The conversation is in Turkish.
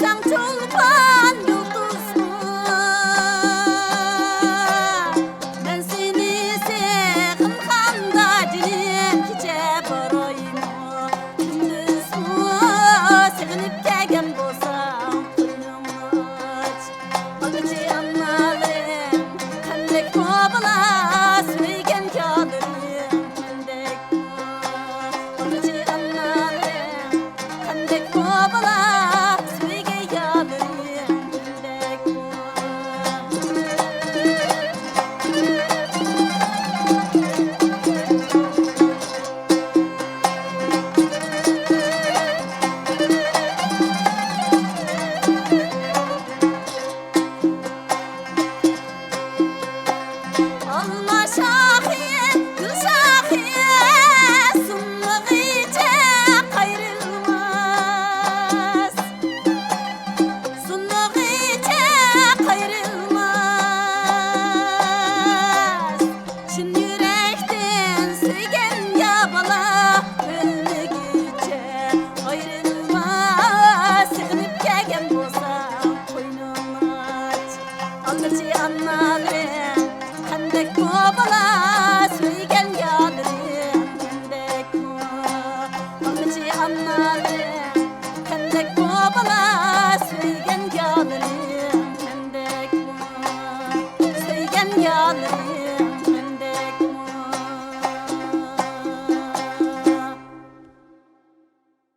Açsam çolpan yıldızlı, ben seni sığınğanda dilim keçe barayım. Gündüzmü sığınıp kelgen bolsam koynum aç. Algıcı anlalarım kandek mobala söygen kalırım mendek mo. Algıcı anlalarım kandek mobala söygen kalırım mendek mo. Alma şahiye, gül şahiye, sunluğu içe kayrılmaz. Sunluğu içe kayrılmaz. Şın yürekten söygen yabala, ölmegüçe ayrılmaz. Sığınıp kelgen bolsam koynum aç. Algıcı anlalarım kandek mobala söygen kalırım mendek mo. Algıcı anlalarım kandek mobala söygen kalırım mendek mo. Söygen kalırım